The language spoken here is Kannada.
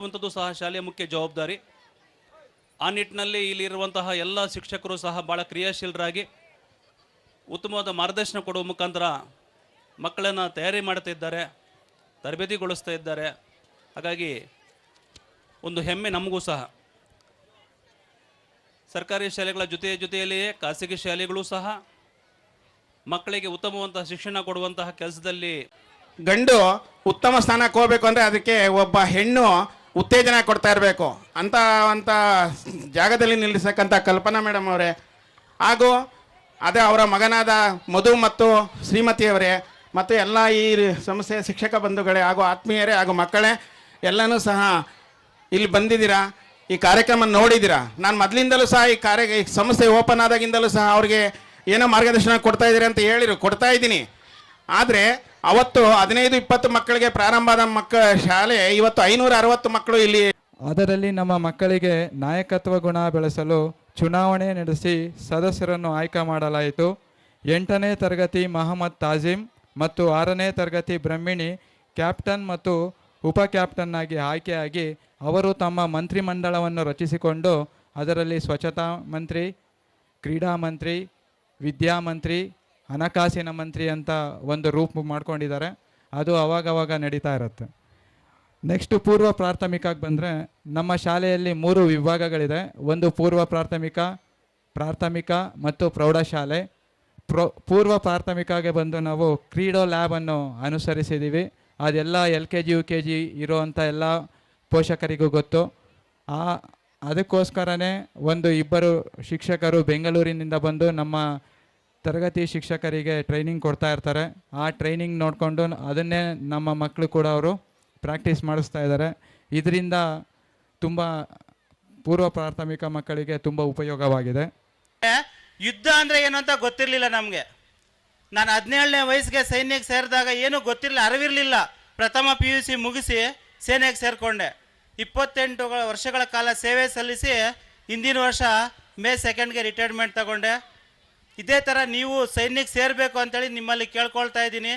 ಮಾಡುವಂಥದ್ದು ಸಹ ಶಾಲೆಯ ಮುಖ್ಯ ಜವಾಬ್ದಾರಿ. ಆ ನಿಟ್ಟಿನಲ್ಲಿ ಇಲ್ಲಿರುವಂತಹ ಎಲ್ಲ ಶಿಕ್ಷಕರು ಸಹ ಭಾಳ ಕ್ರಿಯಾಶೀಲರಾಗಿ ಉತ್ತಮವಾದ ಮಾರ್ಗದರ್ಶನ ಕೊಡುವ ಮುಖಾಂತರ ಮಕ್ಕಳನ್ನು ತಯಾರಿ ಮಾಡ್ತಾ ಇದ್ದಾರೆ, ತರಬೇತಿಗೊಳಿಸ್ತಾ ಇದ್ದಾರೆ. ಹಾಗಾಗಿ ಒಂದು ಹೆಮ್ಮೆ ನಮಗೂ ಸಹ. ಸರ್ಕಾರಿ ಶಾಲೆಗಳ ಜೊತೆಯಲ್ಲಿಯೇ ಖಾಸಗಿ ಶಾಲೆಗಳು ಸಹ ಮಕ್ಕಳಿಗೆ ಉತ್ತಮವಂತಹ ಶಿಕ್ಷಣ ಕೊಡುವಂತಹ ಕೆಲಸದಲ್ಲಿ ಗಂಡು ಉತ್ತಮ ಸ್ಥಾನಕ್ಕೆ ಹೋಗಬೇಕು ಅಂದರೆ ಅದಕ್ಕೆ ಒಬ್ಬ ಹೆಣ್ಣು ಉತ್ತೇಜನ ಕೊಡ್ತಾ ಇರಬೇಕು ಅಂತ ಜಾಗದಲ್ಲಿ ನಿಲ್ಲಿಸಕ್ಕಂಥ ಕಲ್ಪನಾ ಮೇಡಮ್ ಅವರೇ, ಹಾಗೂ ಅದೇ ಅವರ ಮಗನಾದ ಮಧು ಮತ್ತು ಶ್ರೀಮತಿಯವರೇ ಮತ್ತು ಎಲ್ಲ ಈ ಸಂಸ್ಥೆಯ ಶಿಕ್ಷಕ ಬಂಧುಗಳೇ ಹಾಗೂ ಆತ್ಮೀಯರೇ ಹಾಗೂ ಮಕ್ಕಳೇ ಎಲ್ಲನೂ ಸಹ ಇಲ್ಲಿ ಬಂದಿದ್ದೀರಾ, ಈ ಕಾರ್ಯಕ್ರಮ ನೋಡಿದ್ದೀರಾ. ನಾನು ಮೊದಲಿಂದಲೂ ಸಹ ಈ ಸಂಸ್ಥೆ ಓಪನ್ ಆದಾಗಿಂದಲೂ ಸಹ ಅವ್ರಿಗೆ ಏನೋ ಮಾರ್ಗದರ್ಶನ ಕೊಡ್ತಾ ಇದ್ದೀರಿ ಅಂತ ಕೊಡ್ತಾ ಇದ್ದೀನಿ. ಆದರೆ ಅವತ್ತು 15-20 ಮಕ್ಕಳಿಗೆ ಪ್ರಾರಂಭ ಆದ ಶಾಲೆ ಇವತ್ತು 560 ಮಕ್ಕಳು ಇಲ್ಲಿ. ಅದರಲ್ಲಿ ನಮ್ಮ ಮಕ್ಕಳಿಗೆ ನಾಯಕತ್ವ ಗುಣ ಬೆಳೆಸಲು ಚುನಾವಣೆ ನಡೆಸಿ ಸದಸ್ಯರನ್ನು ಆಯ್ಕೆ ಮಾಡಲಾಯಿತು. 8ನೇ ತರಗತಿ ಮಹಮ್ಮದ್ ತಾಜಿಮ್ ಮತ್ತು 6ನೇ ತರಗತಿ ಬ್ರಹ್ಮಿಣಿ ಕ್ಯಾಪ್ಟನ್ ಮತ್ತು ಉಪ ಕ್ಯಾಪ್ಟನ್ ಆಗಿ ಆಯ್ಕೆಯಾಗಿ ಅವರು ತಮ್ಮ ಮಂತ್ರಿಮಂಡಲವನ್ನು ರಚಿಸಿಕೊಂಡು ಅದರಲ್ಲಿ ಸ್ವಚ್ಛತಾ ಮಂತ್ರಿ, ಕ್ರೀಡಾ ಮಂತ್ರಿ, ವಿದ್ಯಾಮಂತ್ರಿ, ಹಣಕಾಸಿನ ಮಂತ್ರಿ ಅಂತ ಒಂದು ರೂಪ ಮಾಡ್ಕೊಂಡಿದ್ದಾರೆ. ಅದು ಅವಾಗವಾಗ ನಡೀತಾ ಇರುತ್ತೆ. ನೆಕ್ಸ್ಟ್ ಪೂರ್ವ ಪ್ರಾಥಮಿಕಕ್ಕೆ ಬಂದರೆ ನಮ್ಮ ಶಾಲೆಯಲ್ಲಿ 3 ವಿಭಾಗಗಳಿದೆ. ಒಂದು ಪೂರ್ವ ಪ್ರಾಥಮಿಕ, ಪ್ರಾಥಮಿಕ ಮತ್ತು ಪ್ರೌಢಶಾಲೆ. ಪೂರ್ವ ಪ್ರಾಥಮಿಕಗೆ ಬಂದು ನಾವು ಕ್ರೀಡೋ ಲ್ಯಾಬನ್ನು ಅನುಸರಿಸಿದ್ದೀವಿ. ಅದೆಲ್ಲ LKG UKG ಇರೋವಂಥ ಎಲ್ಲ ಪೋಷಕರಿಗೂ ಗೊತ್ತು. ಅದಕ್ಕೋಸ್ಕರನೇ 2 ಶಿಕ್ಷಕರು ಬೆಂಗಳೂರಿನಿಂದ ಬಂದು ನಮ್ಮ ತರಗತಿ ಶಿಕ್ಷಕರಿಗೆ ಟ್ರೈನಿಂಗ್ ಕೊಡ್ತಾ ಇರ್ತಾರೆ. ಆ ಟ್ರೈನಿಂಗ್ ನೋಡಿಕೊಂಡು ಅದನ್ನೇ ನಮ್ಮ ಮಕ್ಕಳು ಕೂಡ ಅವರು ಪ್ರಾಕ್ಟೀಸ್ ಮಾಡಿಸ್ತಾ ಇದ್ದಾರೆ. ಇದರಿಂದ ತುಂಬ ಪೂರ್ವ ಪ್ರಾಥಮಿಕ ಮಕ್ಕಳಿಗೆ ತುಂಬ ಉಪಯೋಗವಾಗಿದೆ. ಯುದ್ಧ ಅಂದರೆ ಏನು ಅಂತ ಗೊತ್ತಿರಲಿಲ್ಲ ನಮಗೆ. ನಾನು 17ನೇ ವಯಸ್ಸಿಗೆ ಸೈನ್ಯಕ್ಕೆ ಸೇರಿದಾಗ ಏನೂ ಗೊತ್ತಿರಲಿಲ್ಲ, ಅರಿವಿರಲಿಲ್ಲ. ಪ್ರಥಮ PUC ಮುಗಿಸಿ ಸೇನೆಗೆ ಸೇರಿಕೊಂಡೆ. 28 ವರ್ಷಗಳ ಕಾಲ ಸೇವೆ ಸಲ್ಲಿಸಿ ಹಿಂದಿನ ವರ್ಷ ಮೇ 2ಗೆ ರಿಟೈರ್ಮೆಂಟ್ ತಗೊಂಡೆ. ಇದೇ ಥರ ನೀವು ಸೈನ್ಯಕ್ಕೆ ಸೇರಬೇಕು ಅಂತೇಳಿ ನಿಮ್ಮಲ್ಲಿ ಕೇಳ್ಕೊಳ್ತಾ ಇದ್ದೀನಿ.